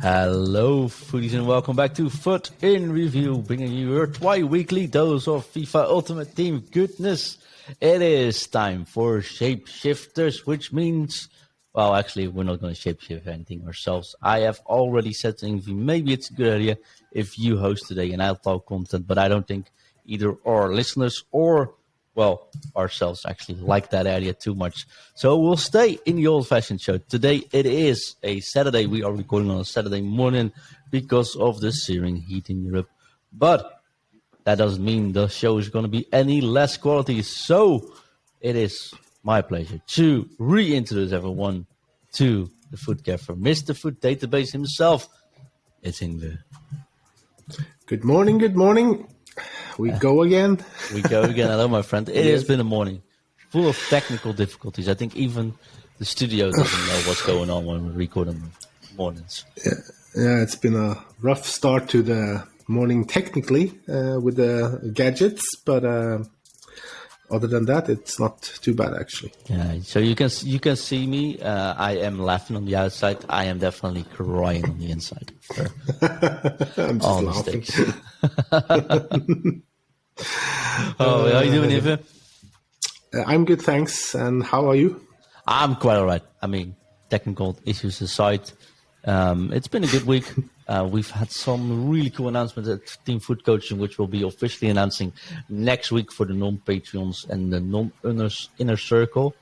Hello, foodies, and welcome back to Foot in Review, bringing you your twi-weekly dose of FIFA Ultimate Team goodness. It is time for Shapeshifters, which means, well, actually, we're not going to shapeshift anything ourselves. I have already said to Ingve, maybe it's a good idea if you host today and I'll talk content, but I don't think either our listeners or ourselves actually like that idea too much. So we'll stay in the old-fashioned show. Today it is a Saturday. We are recording on a Saturday morning because of the searing heat in Europe. But that doesn't mean the show is going to be any less quality. So it is my pleasure to reintroduce everyone to the Foot Gaffer, Mr. Foot Database himself. It's Ingve. Good morning. We go again. Hello, my friend. It has been a morning full of technical difficulties. I think even the studio doesn't know what's going on when we record in the mornings. Yeah, it's been a rough start to the morning technically with the gadgets, but other than that, it's not too bad actually. Yeah, so you can see me. I am laughing on the outside. I am definitely crying on the inside. I'm just laughing. How are you doing, Ingve? I'm good, thanks. And how are you? I'm quite all right. I mean, technical issues aside, it's been a good week. We've had some really cool announcements at Team Foot Coaching, which we'll be officially announcing next week for the non-Patreons and the non-inner circle.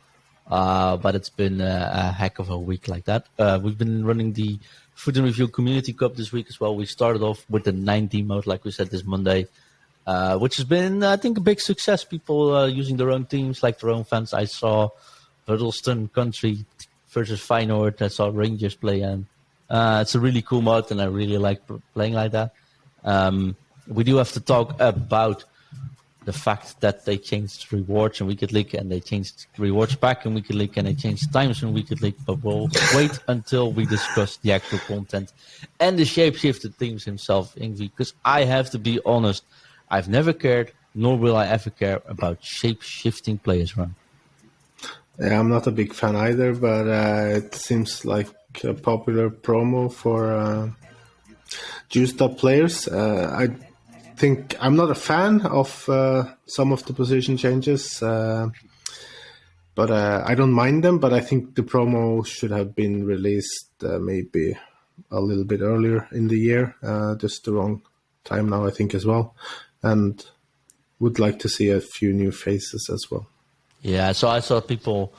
But it's been a heck of a week like that. We've been running the Foot and Review Community Cup this week as well. We started off with the 9-team mode, like we said, this Monday. Which has been, I think, a big success. People using their own teams, like their own fans. I saw Huddleston Country versus Feyenoord. I saw Rangers play, and it's a really cool mode, and I really like playing like that. We do have to talk about the fact that they changed rewards in Weekend League, and they changed rewards back in Weekend League, and they changed times in Weekend League. But we'll wait until we discuss the actual content and the shapeshifted teams himself, Ingve, because I have to be honest. I've never cared, nor will I ever care about shape-shifting players around. Yeah, I'm not a big fan either, but it seems like a popular promo for juiced up players. I think I'm not a fan of some of the position changes, but I don't mind them. But I think the promo should have been released maybe a little bit earlier in the year. Just the wrong time now, I think, as well. And would like to see a few new faces as well. Yeah, so I saw people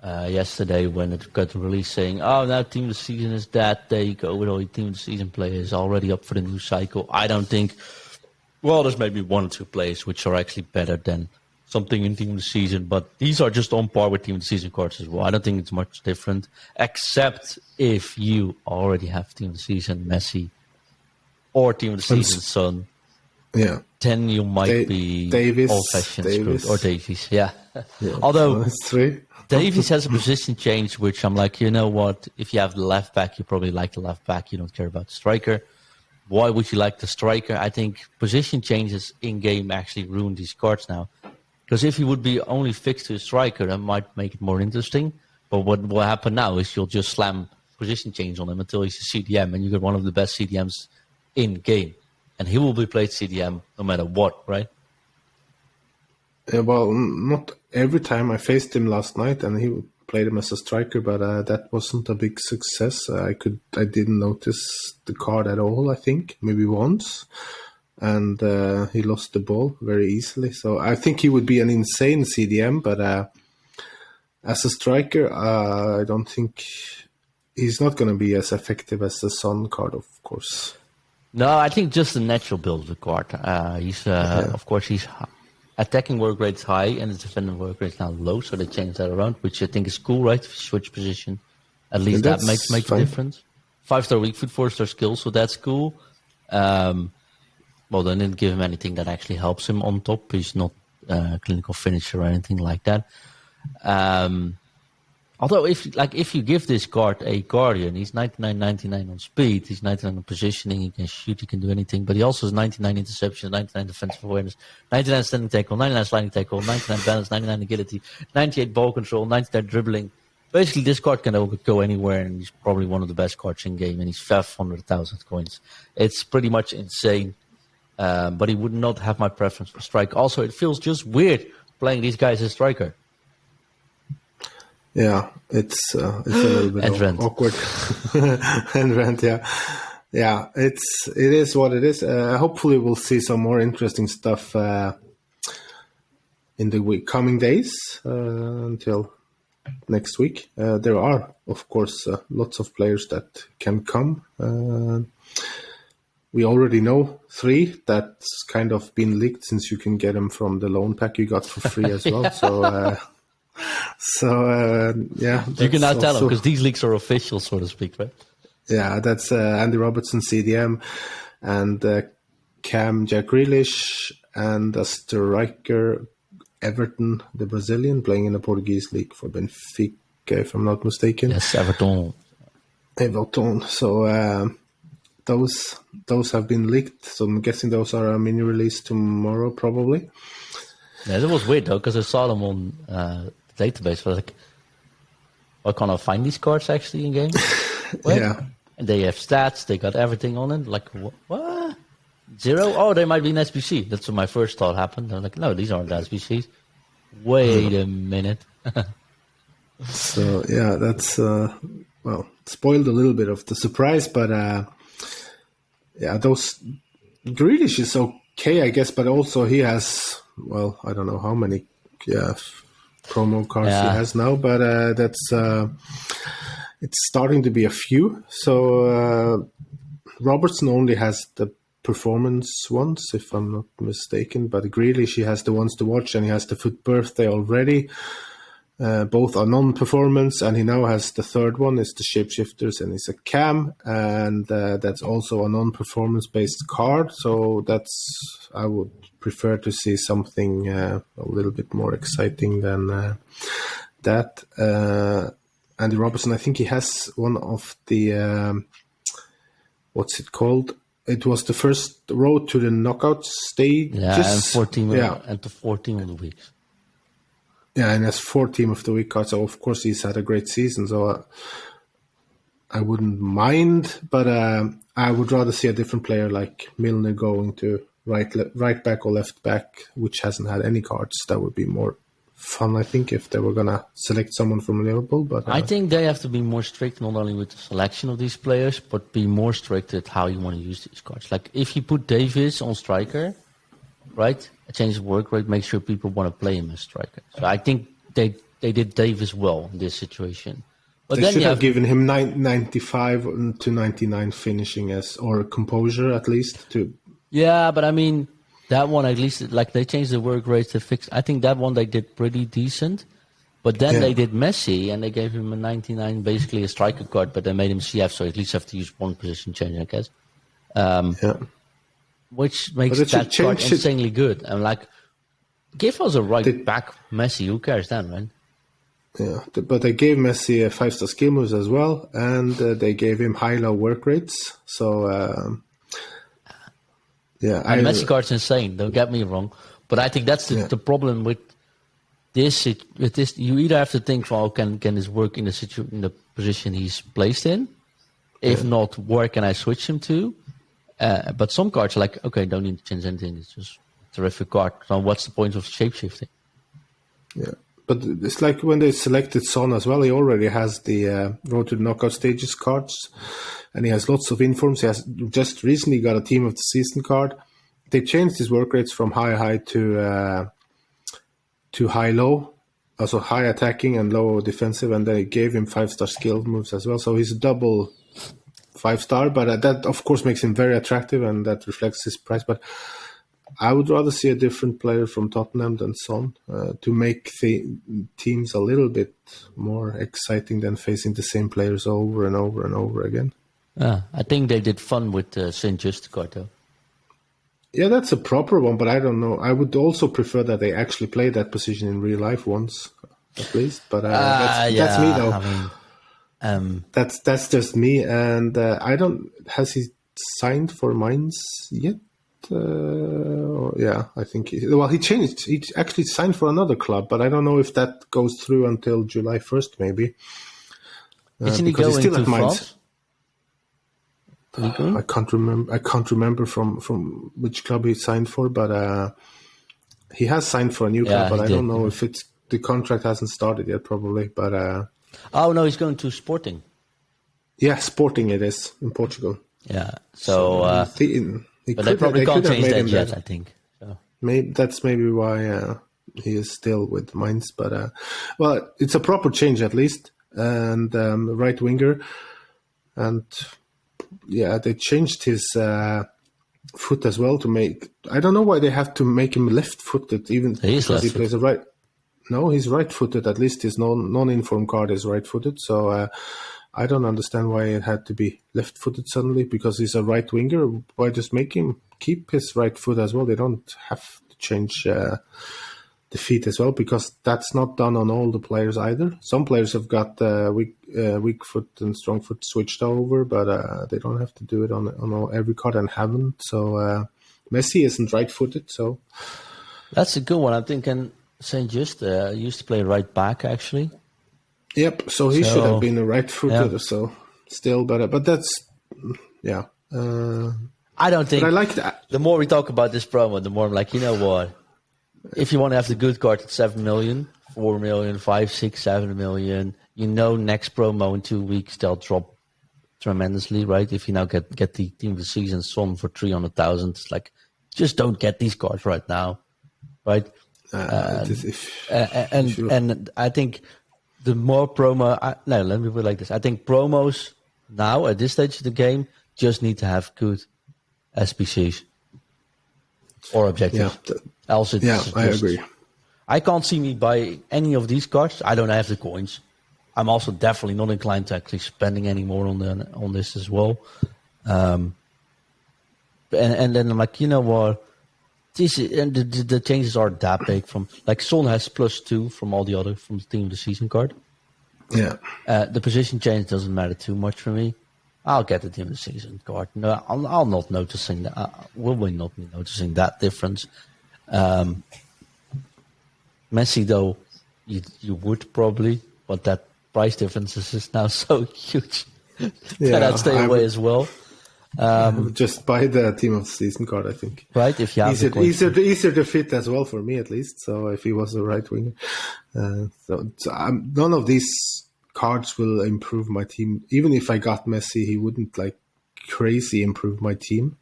yesterday when it got released saying, oh, now Team of the Season is that. They go with all your Team of the Season players already up for the new cycle. I don't think, well, there's maybe one or two players which are actually better than something in Team of the Season, but these are just on par with Team of the Season cards as well. I don't think it's much different, except if you already have Team of the Season Messi or Team of the Season Son. Yeah. Then you might be Davis, old-fashioned screwed. Or Davies, yeah. Although Davies has a position change, which I'm like, you know what? If you have the left back, you probably like the left back. You don't care about the striker. Why would you like the striker? I think position changes in-game actually ruin these cards now. Because if you would be only fixed to a striker, that might make it more interesting. But what will happen now is you'll just slam position change on him until he's a CDM, and you get one of the best CDMs in-game. And he will be played CDM no matter what, right? Well, not every time. I faced him last night, and he played him as a striker, but that wasn't a big success. I didn't notice the card at all. I think maybe once, and he lost the ball very easily. So I think he would be an insane CDM, but as a striker, I don't think he's not going to be as effective as the Sun card, of course. No, I think just the natural build of the card. Of course, his attacking work rate is high and his defending work rate is now low, so they changed that around, which I think is cool, right? If you switch position, at least that makes a difference. 5-star weak foot, 4-star skill, so that's cool. Well, they didn't give him anything that actually helps him on top. He's not a clinical finisher or anything like that. Although if you give this card a Guardian, he's 99 on speed, he's 99 on positioning, he can shoot, he can do anything, but he also has 99 interception, 99 defensive awareness, 99 standing tackle, 99 sliding tackle, 99 balance, 99 agility, 98 ball control, 99 dribbling, Basically, this card can go anywhere, and he's probably one of the best cards in game, and he's 500,000 coins. It's pretty much insane, but he would not have my preference for strike. Also, it feels just weird playing these guys as striker. Yeah, it's a little bit awkward. And Rent, yeah. It is what it is. Hopefully, we'll see some more interesting stuff in the coming days until next week. There are, of course, lots of players that can come. We already know 3 that's kind of been leaked, since you can get them from the loan pack you got for free as well. So, yeah. You can now tell them, because these leaks are official, so to speak, right? Yeah, that's Andy Robertson, CDM, and Cam, Jack Grealish, and a striker, Everton, the Brazilian, playing in the Portuguese league for Benfica, if I'm not mistaken. Yes, Everton. So those have been leaked. So I'm guessing those are a mini release tomorrow, probably. Yeah, it was weird though, because I saw them on the database. I was like, "I can't find these cards actually in game." Yeah, and they have stats. They got everything on it. Like what? 0? Oh, they might be an SBC. That's what my first thought happened. I'm like, no, these aren't SBCs. Wait a minute. So yeah, that's spoiled a little bit of the surprise, but yeah, those Grealish is okay, I guess, but also he has, well, I don't know how many promo cards he has now, but that's it's starting to be a few. So Robertson only has the performance ones, if I'm not mistaken, but Grealish, he has the ones to watch, and he has the foot birthday already. Both are non-performance, and he now has the third one, is the Shapeshifters, and it's a Cam, and that's also a non-performance based card. So I would prefer to see something a little bit more exciting than that. Andy Robertson, I think he has one of the what's it called? It was the first road to the knockout stage. Yeah, and 14 and to 14 of the week. Yeah, and has 4 Team of the Week cards. So, of course, he's had a great season. So, I wouldn't mind. But I would rather see a different player like Milner going to right back or left back, which hasn't had any cards. That would be more fun, I think, if they were going to select someone from Liverpool. But I think they have to be more strict, not only with the selection of these players, but be more strict at how you want to use these cards. Like, if you put Davis on striker, right, change the work rate, make sure people want to play him as striker. So I think they did Davis well in this situation. But they should have given him 95 to 99 finishing or composure at least. Yeah, but I mean, that one at least, like, they changed the work rate to fix. I think that one they did pretty decent. But then they did Messi, and they gave him a 99, basically a striker card, but they made him CF, so at least have to use one position change, I guess. Which makes that card insanely good. I'm like, give us a right back Messi. Who cares then, right? Yeah, but they gave Messi 5-star skill moves as well, and they gave him high-low work rates. So, yeah. And Messi card's insane, don't get me wrong. But I think that's the problem with this. You either have to think, well, can this work in the position he's placed in? If not, where can I switch him to? But some cards are like, okay, don't need to change anything. It's just a terrific card. So what's the point of shapeshifting? Yeah, but it's like when they selected Son as well. He already has the Road to the Knockout Stages cards, and he has lots of informs. He has just recently got a Team of the Season card. They changed his work rates from high to high-low, also high attacking and low defensive, and they gave him 5-star skill moves as well. So he's a double 5-star, but that of course makes him very attractive, and that reflects his price. But I would rather see a different player from Tottenham than Son to make the teams a little bit more exciting than facing the same players over and over and over again. I think they did fun with St. Just card though. Yeah, that's a proper one, but I don't know. I would also prefer that they actually play that position in real life once, at least. But that's me though. I mean, that's just me, and I don't. Has he signed for Mainz yet? I think he changed. He actually signed for another club, but I don't know if that goes through until July 1st, maybe. Isn't he because going still to at Mainz. France? I can't remember from which club he signed for, but he has signed for a new club. But I don't know if it's the contract hasn't started yet, probably. But oh no, he's going to Sporting. Yeah, Sporting it is in Portugal. Yeah, so but they probably can't change that yet. I think. So. That's maybe why he is still with Mainz. But well, it's a proper change at least, and right winger, and yeah, they changed his foot as well to make. I don't know why they have to make him left-footed, even because he plays a right. No, he's right-footed. At least his non-informed card is right-footed. So I don't understand why it had to be left-footed suddenly, because he's a right winger. Why just make him keep his right foot as well? They don't have to change the feet as well, because that's not done on all the players either. Some players have got weak foot and strong foot switched over, but they don't have to do it on every card and haven't. So Messi isn't right-footed. So that's a good one. I'm thinking Saint Just used to play right back actually. Yep. So he should have been a right-footed or so still, but that's I don't think. But I like that. The more we talk about this promo, the more I'm like, you know what? If you want to have the good card at 7 million, 4 million, 5, 6, 7 million, next promo in 2 weeks they'll drop tremendously, right? If you now get the team of the season Son for 300,000, it's like, just don't get these cards right now, right? And I think the more promo, let me put it like this: I think promos now at this stage of the game just need to have good SBCs or objectives. Else it's I agree. I can't see me buy any of these cards. I don't have the coins. I'm also definitely not inclined to actually spending any more on this as well. And then I'm like, you know what? The changes aren't that big. From like Son has +2 from all the other from the team of the season card. Yeah. The position change doesn't matter too much for me. I'll get the team of the season card. No, I'll not noticing that. Will we not be noticing that difference? Messi, though, you would probably, but that price difference is just now so huge that I'd stay away as well. Just buy the team of the season card, I think. Right, if you have easier to fit as well for me, at least. So if he was a right winger, none of these cards will improve my team. Even if I got Messi, he wouldn't like crazy improve my team,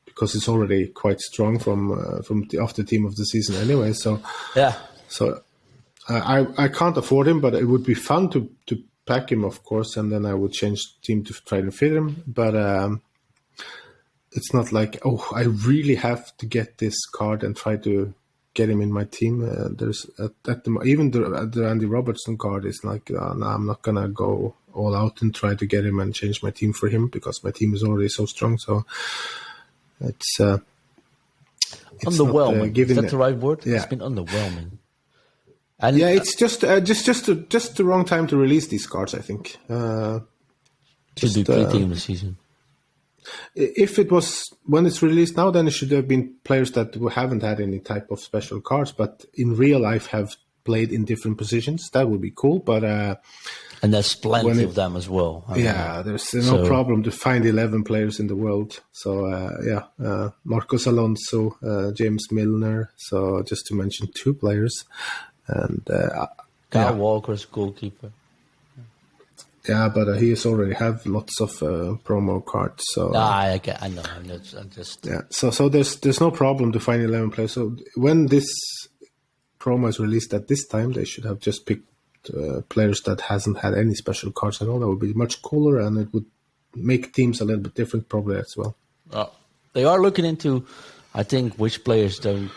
because it's already quite strong from the team of the season anyway. So I can't afford him, but it would be fun to pack him, of course, and then I would change the team to try to fit him. But it's not like, I really have to get this card and try to get him in my team. There's even the Andy Robertson card is like, no, I'm not gonna go all out and try to get him and change my team for him, because my team is already so strong. So it's underwhelming. Is that the right word? Yeah. It's been underwhelming. And it's just the wrong time to release these cards, I think. Should be pre-team of the season. If it was when it's released now, then it should have been players that haven't had any type of special cards, but in real life have played in different positions. That would be cool, but and there's plenty of them as well. There's no problem to find 11 players in the world. So Marcos Alonso, James Milner. So just to mention 2 players, and Kyle Walker's goalkeeper. Yeah, but he has already have lots of promo cards. So I know. I'm just So there's no problem to find 11 players. So when this promo is released at this time, they should have just picked players that hasn't had any special cards at all. That would be much cooler, and it would make teams a little bit different probably as well. They are looking into, I think, which the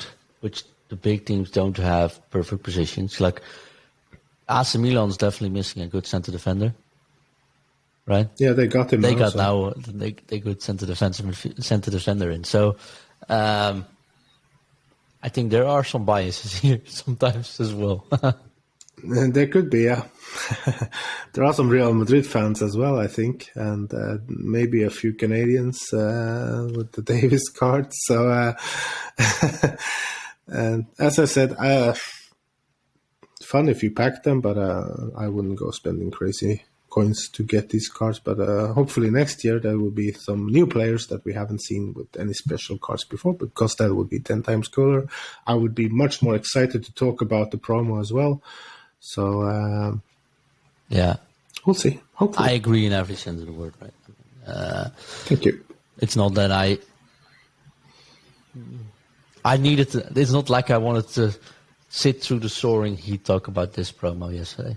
big teams don't have perfect positions. Like AC Milan's definitely missing a good center defender. Right? Yeah, they got him. They got good center defender in. So, I think there are some biases here sometimes as well. There could be, yeah. There are some Real Madrid fans as well, I think, and maybe a few Canadians with the Davis card. So, and as I said, fun if you pack them, but I wouldn't go spending crazy coins to get these cards. But hopefully next year there will be some new players that we haven't seen with any special cards before, because that would be 10 times cooler. I would be much more excited to talk about the promo as well. So, Yeah. we'll see. Hopefully. I agree in every sense of the word, right? Thank you. It's not that I needed to, it's not like I wanted to sit through the soaring heat talk about this promo yesterday.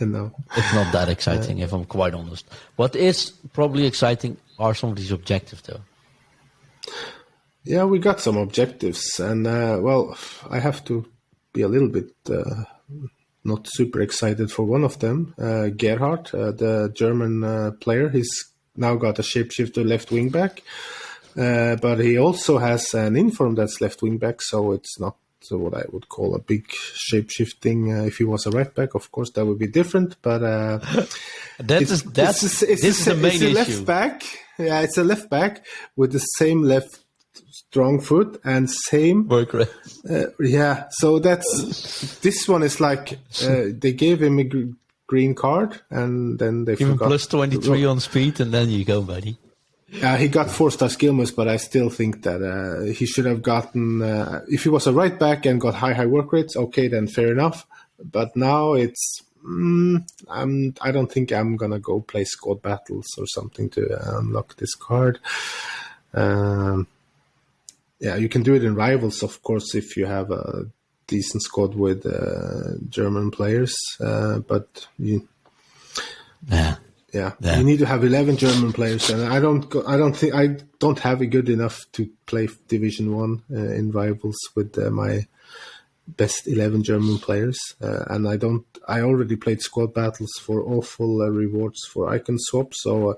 No. It's not that exciting, if I'm quite honest. What is probably exciting are some of these objectives, though. Yeah, we got some objectives, and well, I have to be a little bit not super excited for one of them. Gerhard, the German player, he's now got a shapeshifter left wing back, but he also has an inform that's left wing back, so it's not what I would call a big shapeshifting. If he was a right back, of course, that would be different, but This is the main issue. Left back. Yeah, it's a left back with the same left strong foot and same work rate. Yeah, so this one is like they gave him a green card and then they Give him forgot. plus 23 on speed, and then you go, buddy. He got 4-star skill moves, but I still think that he should have gotten. If he was a right back and got high work rates, okay, then fair enough. But now it's. I don't think I'm gonna go play squad battles or something to unlock this card. Yeah, you can do it in rivals, of course, if you have a decent squad with German players. But you need to have 11 German players, and I don't have it good enough to play Division 1 in rivals with my best 11 German players, and I already played squad battles for awful rewards for icon swap, so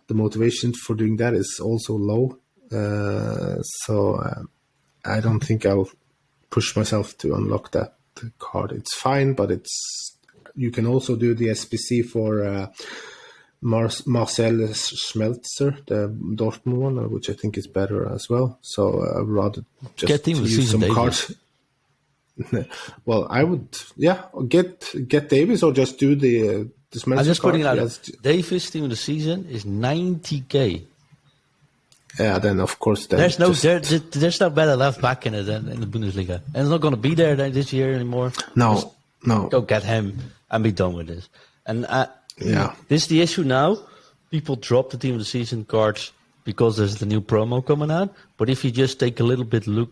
the motivation for doing that is also low. So I don't think I'll push myself to unlock that card. It's fine, but you can also do the SPC for Marcel Schmelzer, the Dortmund one, which I think is better as well. So I'd rather just use some cards. Well, I would, get Davis or just do the Schmelzer. I'm just card. putting it out. Davis team of the season is 90k. Yeah, then of course there's no better left back in it than in the Bundesliga, and it's not going to be there this year anymore. No. Go get him and be done with this. And this is the issue now. People drop the team of the season cards because there's the new promo coming out. But if you just take a little bit look,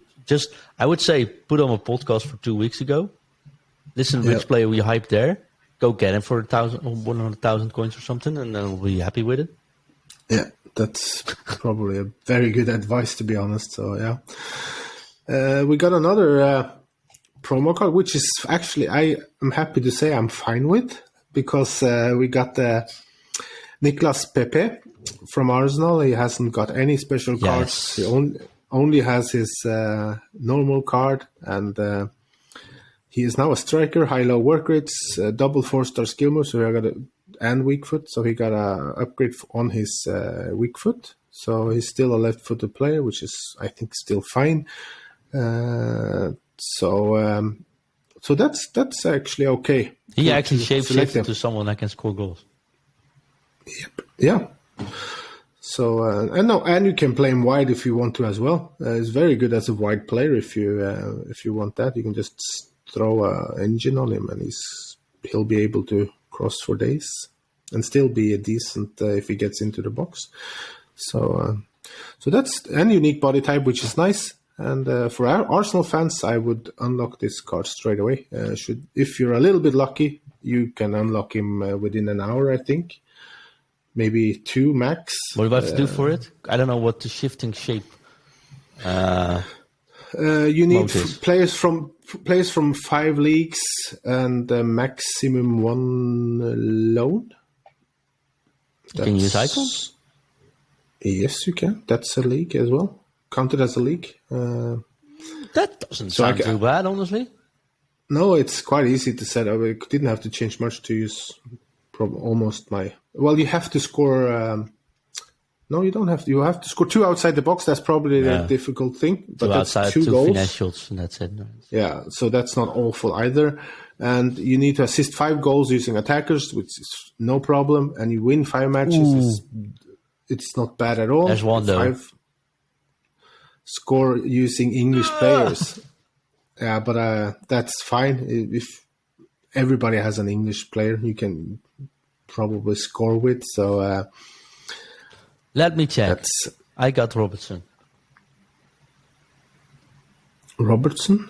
I would say put on a podcast for 2 weeks ago. Listen to which player we hyped there. Go get him for 100,000 coins or something, and then we'll be happy with it. Yeah, that's probably a very good advice, to be honest. So, yeah. We got another promo card, which is actually, I'm happy to say I'm fine with, because we got Nicolas Pepe from Arsenal. He hasn't got any special cards. He only has his normal card, and he is now a striker, high-low work rates, double 4-star skill moves, and weak foot, so he got a upgrade on his weak foot. So he's still a left-footed player, which is, I think, still fine. So that's actually okay. He actually shapeshifted to someone that can score goals. Yep. Yeah. So and you can play him wide if you want to as well. He's very good as a wide player if you want that. You can just throw an engine on him, and he'll be able to cross for days and still be a decent if he gets into the box. So that's a unique body type, which is nice. And for our Arsenal fans, I would unlock this card straight away. If you're a little bit lucky, you can unlock him within an hour, I think. Maybe 2 max. What do you have to do for it? I don't know what the shifting shape. You need players from 5 leagues and maximum 1 loan. Can you use icons? Yes, you can. That's a league as well. Counted as a league. That doesn't sound too bad, honestly. No, it's quite easy to set up. I didn't have to change much to use almost my... Well, you have to score... no, you don't have to. You have to score 2 outside the box. That's probably the difficult thing. But 2 that's outside, 2 goals. finesse shots, and that's it. No. Yeah, so that's not awful either. And you need to assist 5 goals using attackers, which is no problem. And you win 5 matches. It's not bad at all. There's one, though. 5 score using English players. Yeah, but that's fine. If everybody has an English player, you can probably score with. So let me check. I got Robertson. Robertson?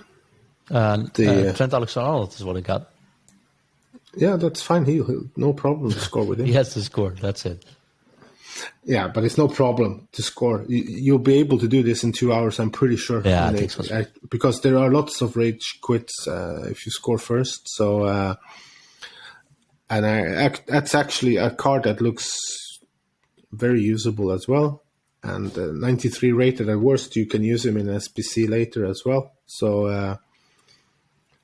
Trent Alexander-Arnold is what I got. Yeah, that's fine. He'll no problem to score with him. He has to score. That's it. Yeah, but it's no problem to score. You'll be able to do this in 2 hours, I'm pretty sure. Yeah, I think so. Because there are lots of rage quits if you score first. So, that's actually a card that looks very usable as well. And 93 rated at worst, you can use him in SBC later as well. So,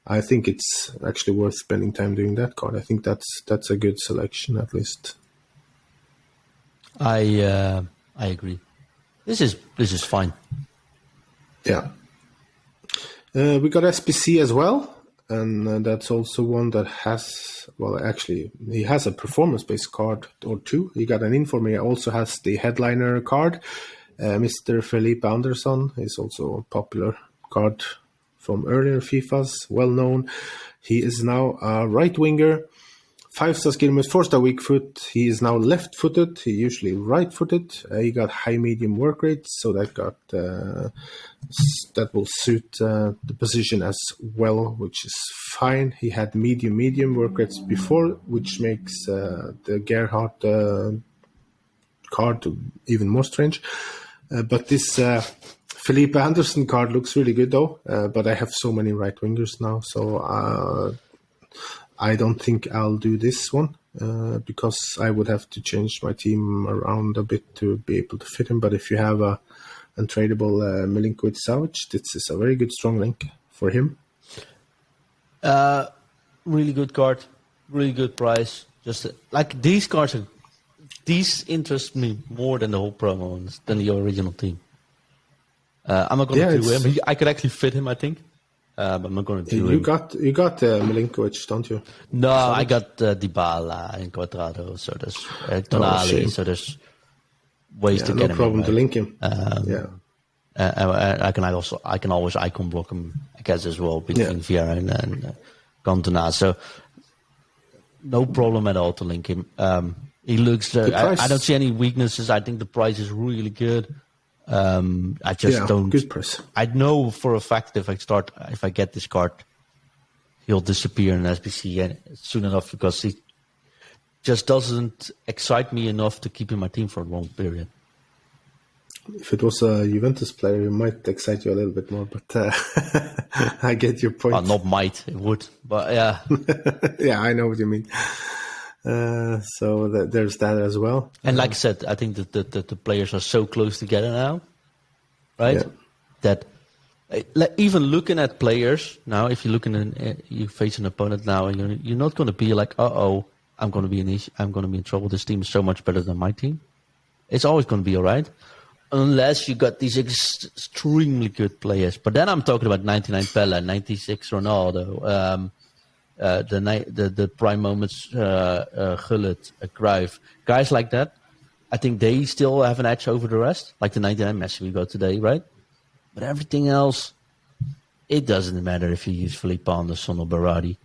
I think it's actually worth spending time doing that card. I think that's a good selection at least. I agree. This is fine. Yeah. We got SBC as well, and that's also one that has, well, actually, he has a performance-based card or 2. He got an info. He also has the headliner card. Mr. Felipe Anderson is also a popular card from earlier FIFAs, well known. He is now a right winger. 5-star skill moves, 4-star weak foot. He is now left-footed. He usually right-footed. He got high medium work rate, so that will suit the position as well, which is fine. He had medium work rates before, which makes the Gerhardt card even more strange. But this Felipe Anderson card looks really good though. But I have so many right wingers now, so I don't think I'll do this one because I would have to change my team around a bit to be able to fit him. But if you have a untradeable Milinkovic-Savic, this is a very good strong link for him. Really good card, really good price. Just like these cards, these interest me more than the whole promo, than the original team. I'm not going to do him. I could actually fit him, I think. I'm not going to do you got Milinkovic, don't you? No, I got Dybala and Quadrado, so there's Tonali, so there's ways to get him. No problem to link him. I can always icon block him, I guess, as well between Vieira and Cantona. So no problem at all to link him. He looks. I don't see any weaknesses. I think the price is really good. I just don't. Good price. I know for a fact if I get this card, he'll disappear in SBC soon enough because he just doesn't excite me enough to keep in my team for a long period. If it was a Juventus player, it might excite you a little bit more, but I get your point. Not might, it would, but yeah. Yeah, I know what you mean. So there's that as well. And like I said, I think that the players are so close together now, right? Yeah. That even looking at players now, if you're you face an opponent now, and you're not going to be like, I'm going to be in trouble. This team is so much better than my team. It's always going to be all right, unless you got these extremely good players. But then I'm talking about 99 Pele, 96 Ronaldo. The prime moments, Gullit, Cruyff, guys like that, I think they still have an edge over the rest, like the 99 Messi we got today, right? But everything else, it doesn't matter if you use Felipe Anderson or Berardi.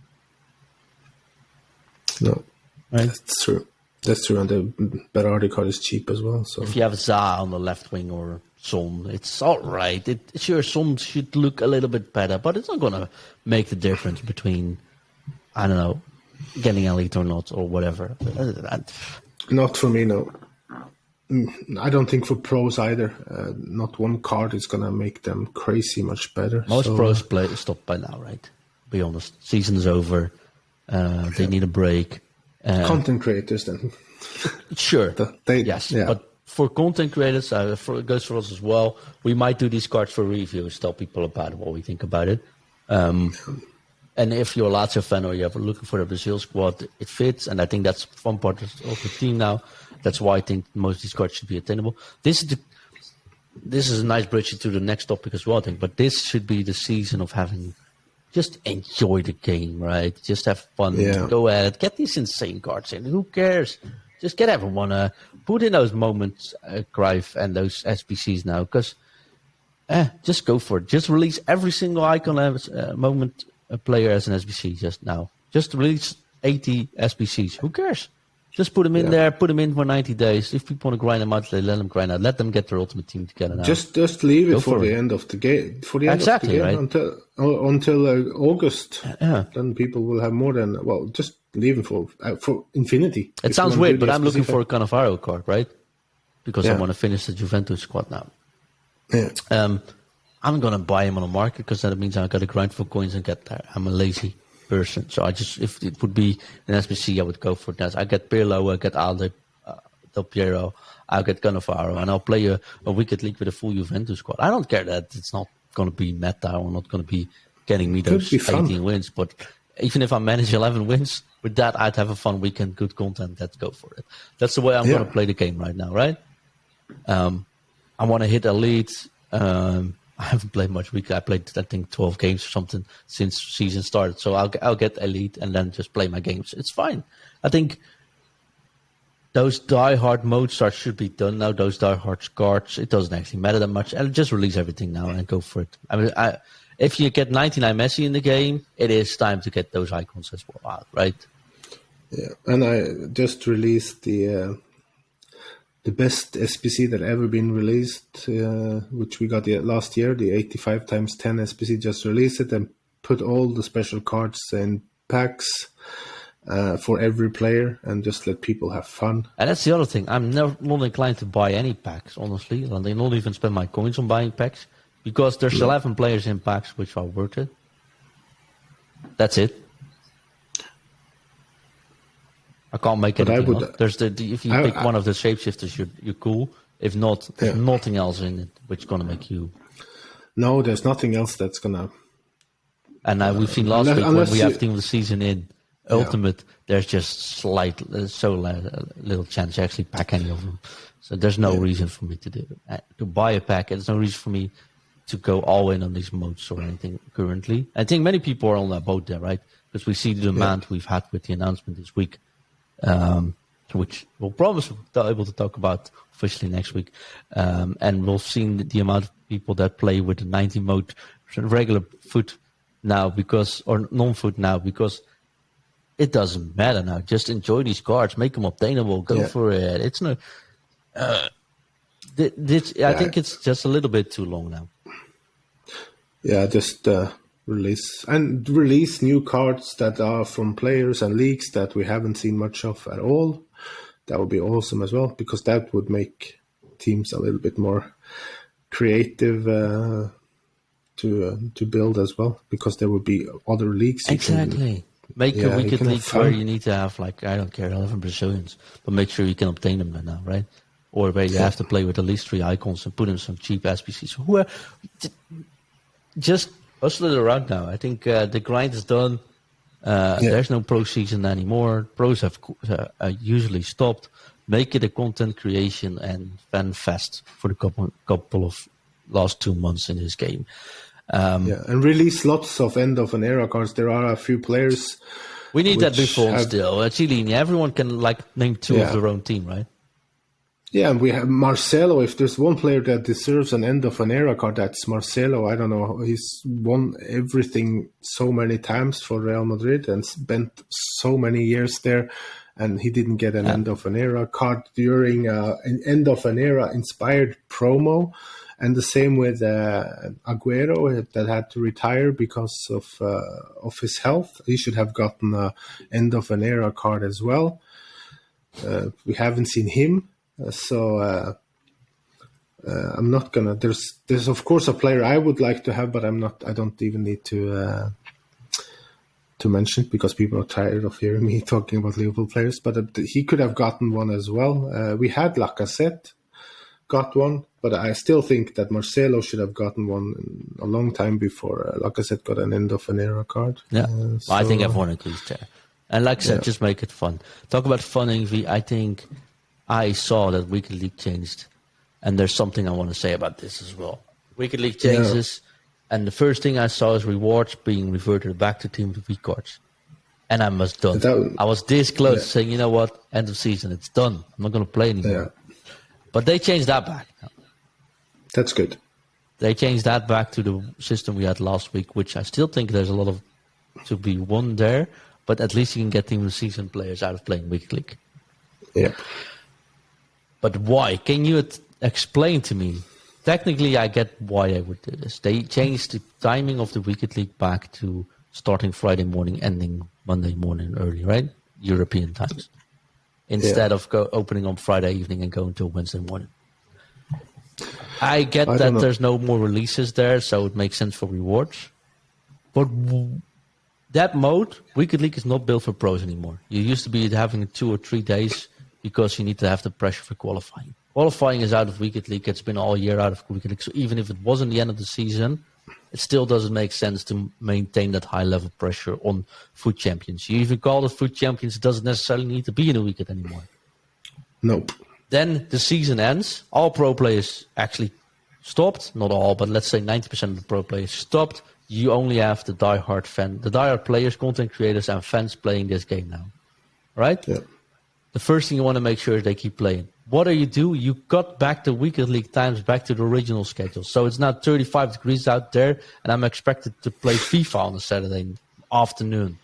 No, right? That's true. That's true, and the Berardi card is cheap as well. So if you have Zaha on the left wing or Son, it's all right. Sure, Son should look a little bit better, but it's not going to make the difference between, I don't know, getting elite or not, or whatever. Not for me, no. I don't think for pros either. Not one card is going to make them crazy much better. Most pros stop by now, right? Be honest. Season's over. They need a break. Content creators then. Sure. Yes. Yeah. But for content creators, it goes for us as well. We might do these cards for reviews, tell people about what we think about it. And if you're a Lazio fan or you're looking for the Brazil squad, it fits. And I think that's one part of the team now. That's why I think most of these cards should be attainable. This is a nice bridge to the next topic as well, I think. But this should be the season of having, just enjoy the game, right? Just have fun. Yeah. Go at it. Get these insane cards in. Who cares? Just get everyone. Put in those moments, Greif, and those SBCs now. Because just go for it. Just release every single icon moment player as an SBC just now. Just release 80 SBCs. Who cares? Just put them in there. Put them in for 90 days. If people want to grind them out, they let them grind out. Let them get their ultimate team together now. Just leave it for the end of the game. For the end of the game, right? until August. Then people will have more than just leave it for infinity. It sounds weird, but I'm looking for a Cannavaro card, right? Because I want to finish the Juventus squad now. Yeah. I'm gonna buy him on the market because that means I got to grind for coins and get there. I'm a lazy person, so if it would be an SBC, I would go for that. I get Pirlo, I get Alde, Del Piero, I'll get Cannavaro, and I'll play a Wicked League with a full Juventus squad. I don't care that it's not going to be meta or not going to be getting me those 18 wins, but even if I manage 11 wins with that, I'd have a fun weekend, good content. Let's go for it. That's the way I'm going to play the game right now, right? I want to hit elite. I haven't played much week. I played, I think, 12 games or something since season started. So I'll get elite and then just play my games. It's fine. I think those die-hard mode starts should be done now. Those die-hard cards, it doesn't actually matter that much. I'll just release everything now and go for it. I mean, if you get 99 Messi in the game, it is time to get those icons as well out, right? Yeah, and I just released the best SPC that ever been released, which we got last year, the 85 times 10 SPC. Just released it and put all the special cards in packs for every player and just let people have fun. And that's the other thing. I'm not inclined to buy any packs, honestly. I not even spend my coins on buying packs because there's 11 players in packs which are worth it. That's it. I can't make anything up. There's if you pick one of the shapeshifters, you're cool. If not, there's nothing else in it which is gonna make you. No, there's nothing else that's gonna. And we've seen last week when we have team of the season in Ultimate, there's just little chance to actually pack any of them. So there's no reason for me to buy a pack. There's no reason for me to go all in on these modes or anything currently. I think many people are on that boat there, right? Because we see the demand we've had with the announcement this week. Which we'll promise we'll be able to talk about officially next week. And we've seen the amount of people that play with the 90 mode regular foot now or non-foot now because it doesn't matter now. Just enjoy these cards, make them obtainable, go for it. It's no. I think it's just a little bit too long now. Yeah, just release new cards that are from players and leagues that we haven't seen much of at all. That would be awesome as well, because that would make teams a little bit more creative to build as well, because there would be other leagues. Exactly. Make a Wicked League where you need to have, I don't care, 11 Brazilians, but make sure you can obtain them now, right? Or where you have to play with at least 3 icons and put in some cheap SPCs. Just hustle it around now. I think the grind is done. There's no pro season anymore. Pros have usually stopped. Make it a content creation and fan fest for the couple of last 2 months in this game. And release lots of end of an era cards. There are a few players. We need that before still. Cellini, everyone can name 2 of their own team, right? Yeah, and we have Marcelo. If there's one player that deserves an end of an era card, that's Marcelo. I don't know. He's won everything so many times for Real Madrid and spent so many years there, and he didn't get an end of an era card during an end of an era inspired promo. And the same with Aguero that had to retire because of his health. He should have gotten an end of an era card as well. We haven't seen him. So I'm not gonna. There's of course a player I would like to have, but I'm not. I don't even need to mention it because people are tired of hearing me talking about Liverpool players. But he could have gotten one as well. We had Lacazette, got one, but I still think that Marcelo should have gotten one a long time before, like I said, got an end of an era card. Yeah, I think everyone agrees there. And like I said, just make it fun. Talk about fun, Ingve. I think I saw that Weekend League changed, and there's something I want to say about this as well. Weekend League changes, and the first thing I saw is rewards being reverted back to Team of the Week cards. And I was done. I was this close to saying, you know what, end of season, it's done. I'm not going to play anymore. Yeah. But they changed that back. That's good. They changed that back to the system we had last week, which I still think there's a lot of to be won there. But at least you can get Team of the Season players out of playing Weekend League. Yeah. But why? Can you explain to me? Technically, I get why they would do this. They changed the timing of the Weekend League back to starting Friday morning, ending Monday morning early, right? European times. Instead of opening on Friday evening and going till Wednesday morning. I get that there's no more releases there, so it makes sense for rewards. But that mode, Weekend League, is not built for pros anymore. You used to be having 2 or 3 days because you need to have the pressure for qualifying. Qualifying is out of Weekend League. It's been all year out of Weekend League. So even if it wasn't the end of the season, it still doesn't make sense to maintain that high level pressure on foot champions. You even call it foot champions, it doesn't necessarily need to be in a weekend anymore. Nope. Then the season ends. All pro players actually stopped. Not all, but let's say 90% of the pro players stopped. You only have the diehard players, content creators, and fans playing this game now. Right? Yeah. The first thing you want to make sure is they keep playing. What do? You cut back the Weekend League times back to the original schedule. So it's now 35 degrees out there, and I'm expected to play FIFA on a Saturday afternoon.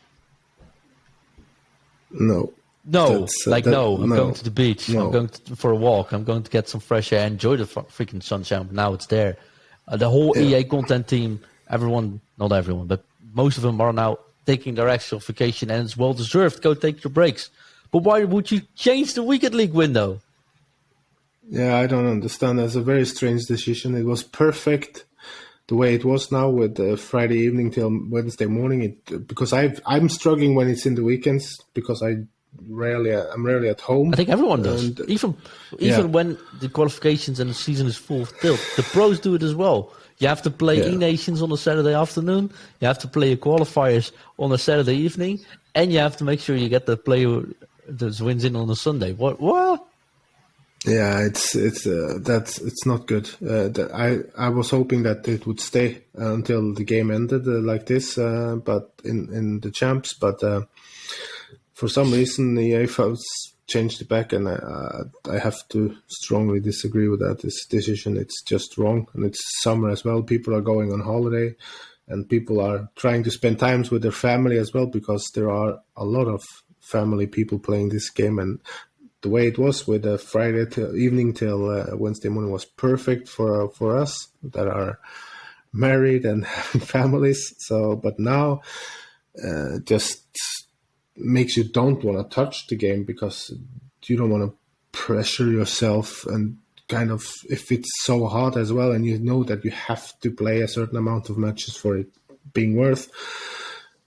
No. I'm going to the beach. No. I'm going for a walk. I'm going to get some fresh air, enjoy the freaking sunshine. But now it's there. The whole EA content team, not everyone, but most of them are now taking their actual vacation, and it's well deserved. Go take your breaks. But why would you change the Weekend League window? Yeah, I don't understand. That's a very strange decision. It was perfect the way it was now with Friday evening till Wednesday morning. Because I'm struggling when it's in the weekends because I'm rarely at home. I think everyone does. And, even when the qualifications and the season is full tilt, the pros do it as well. You have to play E-Nations on a Saturday afternoon. You have to play your qualifiers on a Saturday evening, and you have to make sure you get the player that wins in on a Sunday. What? Yeah, it's not good. I was hoping that it would stay until the game ended like this, but in the champs. But for some reason, the UEFA changed it back, and I have to strongly disagree with that. This decision, it's just wrong, and it's summer as well. People are going on holiday, and people are trying to spend times with their family as well, because there are a lot of family people playing this game, and the way it was with Friday evening till Wednesday morning was perfect for us that are married and having families. So, but now just makes you don't want to touch the game because you don't want to pressure yourself, and kind of if it's so hard as well, and you know that you have to play a certain amount of matches for it being worth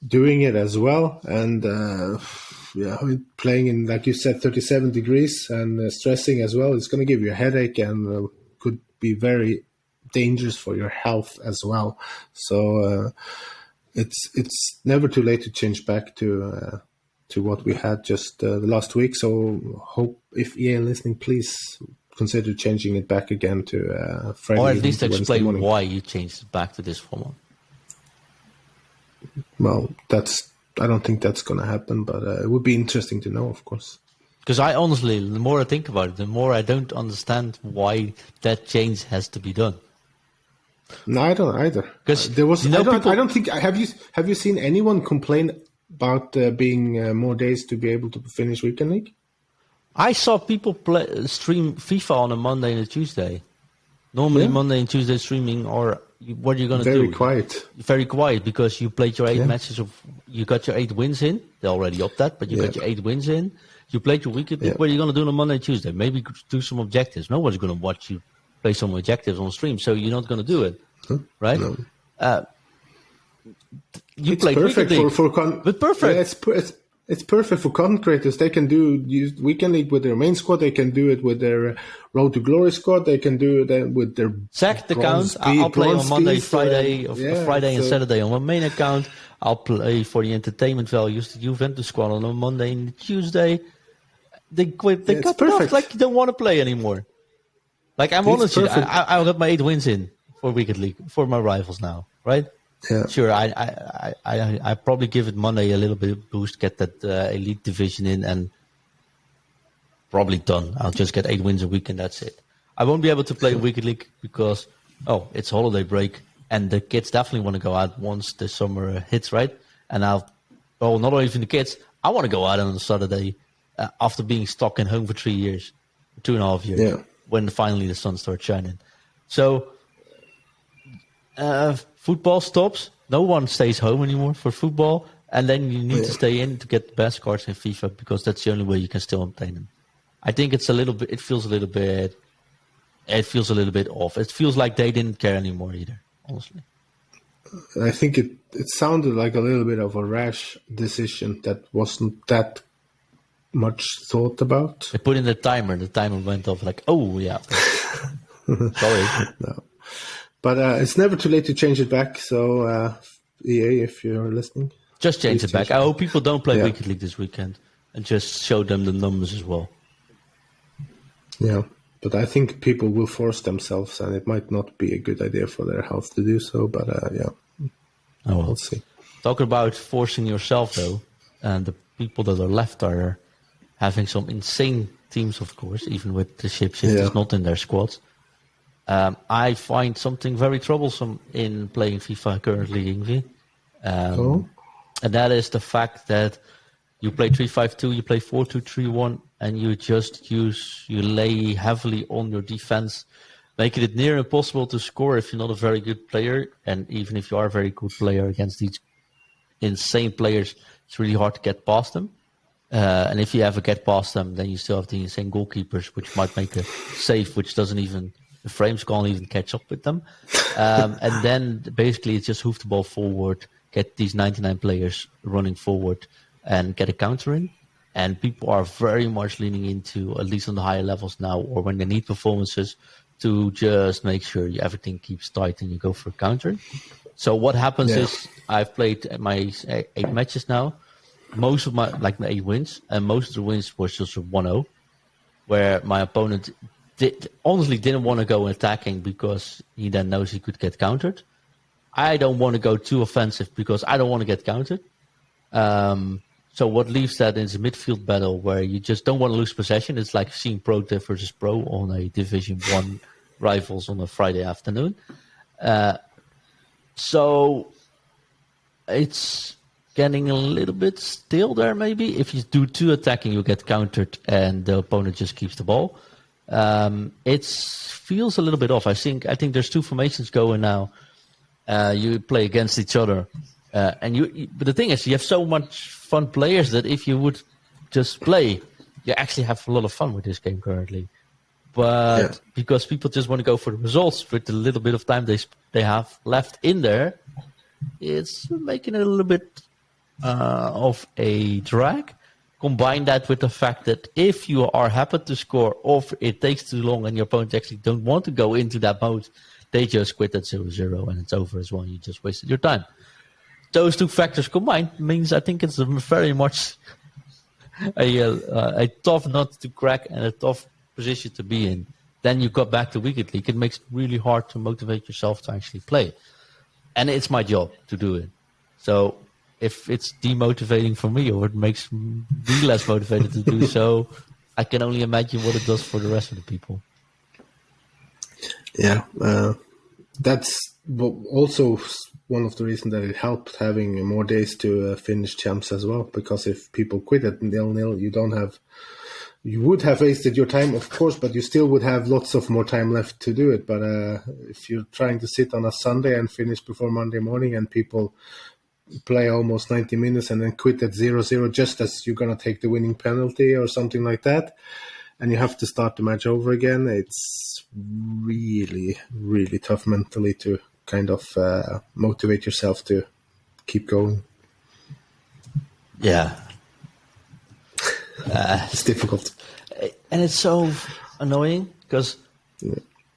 doing it as well. And playing in, like you said, 37 degrees and stressing as well, it's going to give you a headache and could be very dangerous for your health as well. So it's never too late to change back to what we had just the last week. So hope if EA listening, please consider changing it back again to Friday. Or at least explain why you changed it back to this format. Well, I don't think that's going to happen, but it would be interesting to know, of course. Because I honestly, the more I think about it, the more I don't understand why that change has to be done. No, I don't either. Because there was, I don't think. Have you seen anyone complain about being more days to be able to finish Weekend League? I saw people stream FIFA on a Monday and a Tuesday. Normally, Monday and Tuesday streaming, or what are you going to do? Very quiet. Very quiet, because you played your 8 matches you got your 8 wins in. They're already up that, but you got your 8 wins in. You played your weekend. What are you going to do on a Monday and Tuesday? Maybe do some objectives. Nobody's going to watch you play some objectives on stream, so you're not going to do it, right? No. You it's played perfect Weekend League, but perfect. Yeah, It's perfect for content creators. They can use Weekend League with their main squad. They can do it with their Road to Glory squad. They can do it with their Sack the account. I'll play on Monday, Friday, Friday and Saturday on my main account. I'll play for the entertainment values, the Juventus squad on a Monday and Tuesday. They quit. They cut it off like you don't want to play anymore. Like I'm honest, I got my 8 wins in for Weekend League for my rivals now, right? Yeah. Sure, I probably give it Monday a little bit of boost, get that elite division in, and probably done. I'll just get 8 wins a week, and that's it. I won't be able to play Weekend League because it's holiday break, and the kids definitely want to go out once the summer hits, right? And not even the kids. I want to go out on a Saturday after being stuck in home for 3 years, 2.5 years, when finally the sun starts shining. So. Football stops. No one stays home anymore for football, and then you need to stay in to get the best cards in FIFA because that's the only way you can still obtain them. I think it's a little bit. It feels a little bit off. It feels like they didn't care anymore either. Honestly, I think it sounded like a little bit of a rash decision that wasn't that much thought about. They put in the timer. The timer went off. Like, oh yeah, sorry. No. But it's never too late to change it back. So, EA, if you're listening, just change it back. I hope people don't play Weekend League this weekend and just show them the numbers as well. Yeah, but I think people will force themselves, and it might not be a good idea for their health to do so. But we'll see. Talk about forcing yourself, though, and the people that are left are having some insane teams, of course, even with the Shapeshifters not in their squads. I find something very troublesome in playing FIFA currently, Ingve. And that is the fact that you play 3-5-2, you play 4-2-3-1, and you lay heavily on your defense, making it near impossible to score if you're not a very good player. And even if you are a very good player against these insane players, it's really hard to get past them. And if you ever get past them, then you still have the insane goalkeepers, which might make a save, which doesn't even... The frames can't even catch up with them. And then basically it's just hoof the ball forward, get these 99 players running forward and get a counter in. And people are very much leaning into, at least on the higher levels now, or when they need performances, to just make sure everything keeps tight and you go for a counter. So what happens is I've played my 8 matches now. Most of my 8 wins, and most of the wins was just a 1-0, where my opponent... honestly didn't want to go attacking because he then knows he could get countered. I don't want to go too offensive because I don't want to get countered. So what leaves that is a midfield battle where you just don't want to lose possession. It's like seeing Pro versus Pro on a Division 1 rivals on a Friday afternoon. So it's getting a little bit stale there maybe. If you do too attacking, you get countered and the opponent just keeps the ball. It feels a little bit off. I think there's 2 formations going now. You play against each other, but the thing is, you have so much fun players that if you would just play, you actually have a lot of fun with this game currently. But because people just want to go for the results with the little bit of time they have left in there, it's making it a little bit of a drag. Combine that with the fact that if you are happy to score or it takes too long and your opponents actually don't want to go into that mode, they just quit at 0-0 and it's over as well. You just wasted your time. Those 2 factors combined means I think it's very much a tough nut to crack and a tough position to be in. Then you got back to Weekend League. It makes it really hard to motivate yourself to actually play. And it's my job to do it. So if it's demotivating for me or it makes me less motivated to do so, I can only imagine what it does for the rest of the people. Yeah, that's also one of the reasons that it helped having more days to finish champs as well. Because if people quit at 0-0, you would have wasted your time, of course, but you still would have lots of more time left to do it. But if you're trying to sit on a Sunday and finish before Monday morning and people play almost 90 minutes and then quit at 0-0 just as you're going to take the winning penalty or something like that, and you have to start the match over again, it's really, really tough mentally to kind of motivate yourself to keep going. Yeah. It's difficult. And it's so annoying because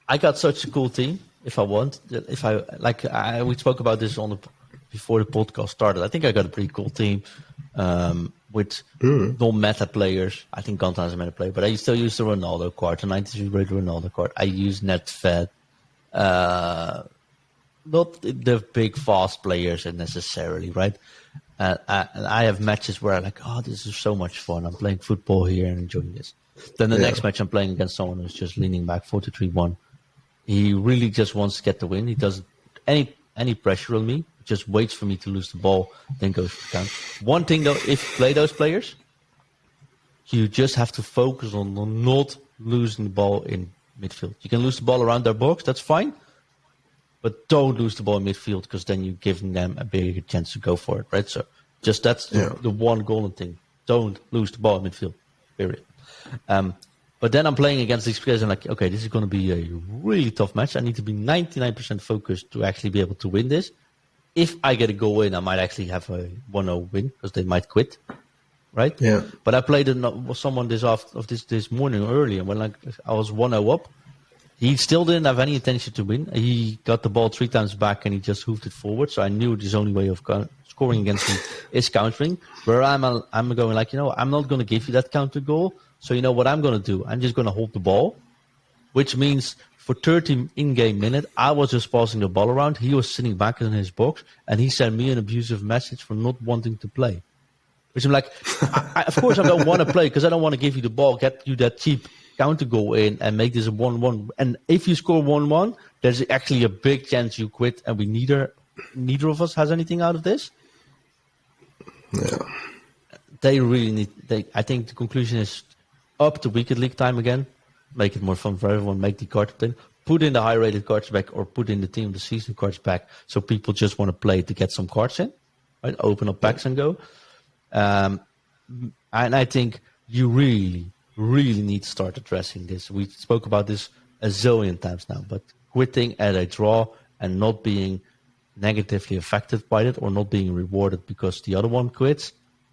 I got such a cool team. If I want, we spoke about this before the podcast started. I think I got a pretty cool team with non-meta players. I think Gonta is a meta player, but I still use the Ronaldo card, the 93 rated Ronaldo card. I use Netfed. Not the big fast players necessarily, right? And I have matches where I'm like, oh, this is so much fun. I'm playing football here and enjoying this. Then the next match I'm playing against someone who's just leaning back 4-3-1. He really just wants to get the win. He doesn't any pressure on me. Just waits for me to lose the ball, then goes for the count. One thing though, if you play those players, you just have to focus on not losing the ball in midfield. You can lose the ball around their box, that's fine. But don't lose the ball in midfield because then you're giving them a bigger chance to go for it, right? So just that's the one golden thing. Don't lose the ball in midfield, period. But then I'm playing against these players and I'm like, okay, this is going to be a really tough match. I need to be 99% focused to actually be able to win this. If I get a goal in, I might actually have a 1-0 win because they might quit, right? Yeah. But I played with someone this morning early, and when I was 1-0 up, he still didn't have any intention to win. He got the ball 3 times back and he just hoofed it forward. So I knew his only way of scoring against him is countering. Where I'm going like, I'm not going to give you that counter goal. So you know what I'm going to do? I'm just going to hold the ball, which means for 30 in-game minute, I was just passing the ball around. He was sitting back in his box, and he sent me an abusive message for not wanting to play. Which I'm like, of course I don't want to play because I don't want to give you the ball, get you that cheap counter goal in, and make this a 1-1. And if you score 1-1, there's actually a big chance you quit, and we neither of us has anything out of this. Yeah. They really need. I think the conclusion is up to Weekend League time again. Make it more fun for everyone. Make the card thing. Put in the high-rated cards back, or put in the team of the season cards back, so people just want to play to get some cards in. Right? Open up packs and go. And I think you really, really need to start addressing this. We spoke about this a zillion times now, but quitting at a draw and not being negatively affected by it or not being rewarded because the other one quits,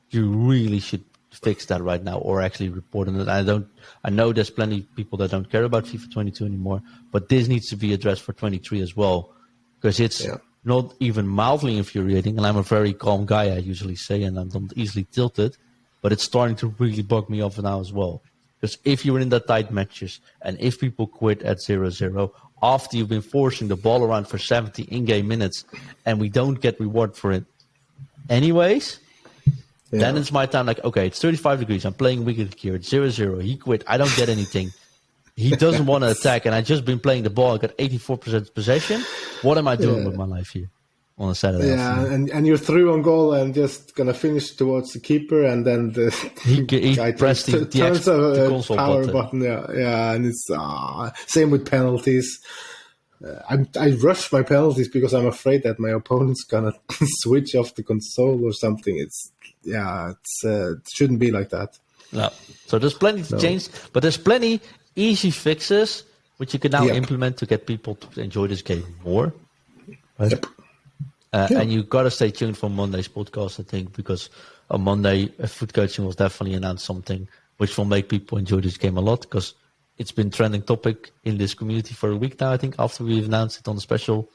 you really should fix that right now or actually report on it. I know there's plenty of people that don't care about FIFA 22 anymore, but this needs to be addressed for 23 as well, because it's not even mildly infuriating. And I'm a very calm guy, I usually say, and I'm not easily tilted, but it's starting to really bug me off now as well. Because if you're in that tight matches and if people quit at 0-0 after you've been forcing the ball around for 70 in-game minutes and we don't get reward for it anyways, then it's my time. Like, okay, it's 35 degrees. I'm playing Wicked here. It's 0-0. He quit. I don't get anything. He doesn't want to attack, and I just been playing the ball. I got 84% possession. What am I doing with my life here on a Saturday afternoon? and you're through on goal and just gonna finish towards the keeper, and then he pressed the console power button. Yeah, and it's same with penalties. I rush my penalties because I'm afraid that my opponent's gonna switch off the console or something. It shouldn't be like that. No. So there's plenty to change, but there's plenty easy fixes which you can now implement to get people to enjoy this game more. Right? Yep. And you got to stay tuned for Monday's podcast, I think, because on Monday, Foot Coaching will definitely announce something which will make people enjoy this game a lot, because it's been trending topic in this community for a week now, I think, after we've announced it on the special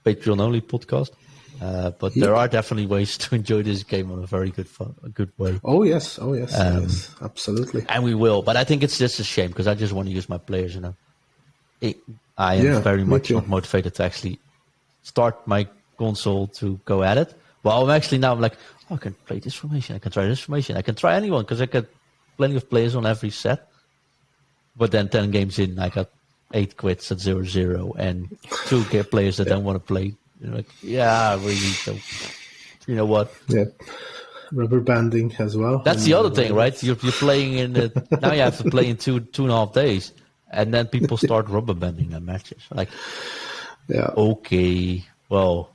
Patreon-only podcast. But there are definitely ways to enjoy this game on a very good way. Oh, yes, yes, absolutely. And we will. But I think it's just a shame, because I just want to use my players, I am very much not motivated to actually start my console to go at it. Well, I'm like, I can play this formation, I can try this formation, I can try anyone, because I got plenty of players on every set. But then 10 games in, I got 8 quits at 0-0 and 2 players that don't want to play. Like, really. So, you know what? Yeah. Rubber banding as well. That's the other thing, right? You're playing now you have to play in 2.5 days, and then people start rubber banding their matches. Like, okay, well,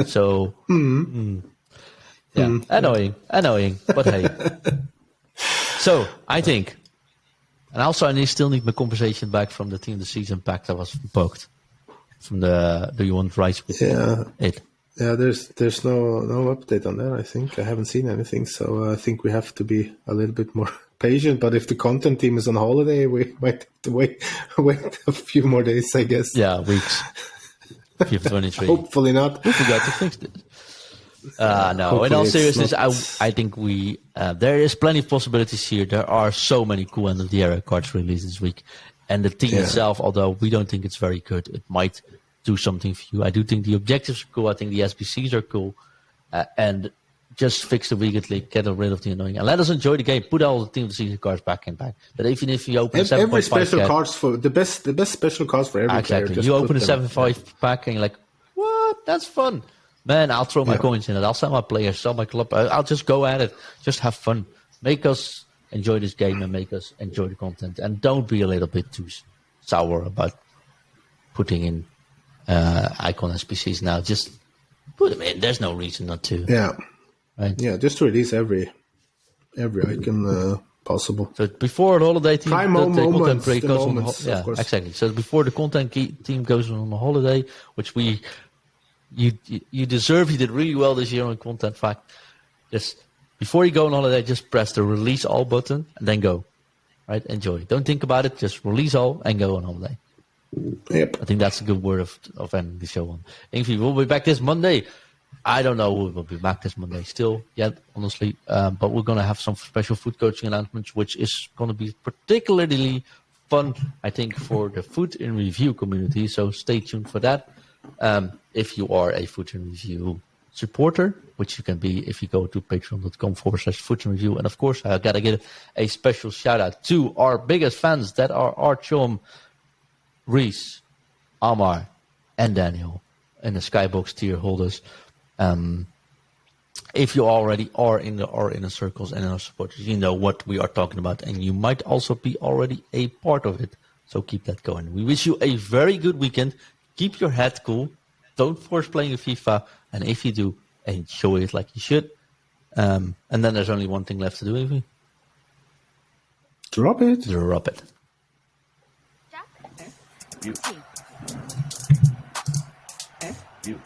so, annoying, but hey. So, I think, and also I still need my compensation back from the team of the season pack that was poked. From the Do You Want Rice with it? Yeah, there's no update on that. I think I haven't seen anything, so I think we have to be a little bit more patient. But if the content team is on holiday, we might have to wait a few more days, I guess. Yeah, weeks. FIFA 23. Hopefully not. We forgot to fix this. No, in all seriousness, I think there is plenty of possibilities here. There are so many cool end of the era cards released this week, and the team itself, although we don't think it's very good, it might do something for you. I do think the objectives are cool. I think the SBCs are cool, and just fix the weekend league, get rid of the annoying, and let us enjoy the game. Put all the team of the season cards back in back. But even if you open a 7.5 every special pack, cards for the best special cards for every player. Exactly. You open a 7.5 pack and you're like, what? That's fun. Man, I'll throw my coins in it. I'll sell my players, sell my club. I'll just go at it. Just have fun. Make us enjoy this game and make us enjoy the content. And don't be a little bit too sour about putting in icon SPCs now. Just put them in. There's no reason not to. Yeah. Right? Yeah, just release every icon possible. So before the holiday team, the content break goes on. Yeah, exactly. So before the content team goes on a holiday, which you deserve. You did really well this year on content fact. Just before you go on holiday, just press the release all button and then go. Right? Enjoy. Don't think about it. Just release all and go on holiday. Yep. I think that's a good word of ending the show on. Ingve, we'll be back this Monday. I don't know who will be back this Monday still yet, honestly. But we're going to have some special food coaching announcements, which is going to be particularly fun, I think, for the Food in Review community. So stay tuned for that. If you are a Food in Review supporter, which you can be if you go to patreon.com/Food in Review. And of course, I got to give a special shout out to our biggest fans that are Artyom, Reese, Amar, and Daniel, and the Skybox tier holders. If you already are in the inner circles and our supporters, you know what we are talking about, and you might also be already a part of it. So keep that going. We wish you a very good weekend. Keep your head cool. Don't force playing a FIFA, and if you do, enjoy it like you should. And then there's only one thing left to do, Ingve. Drop it. Drop it. You.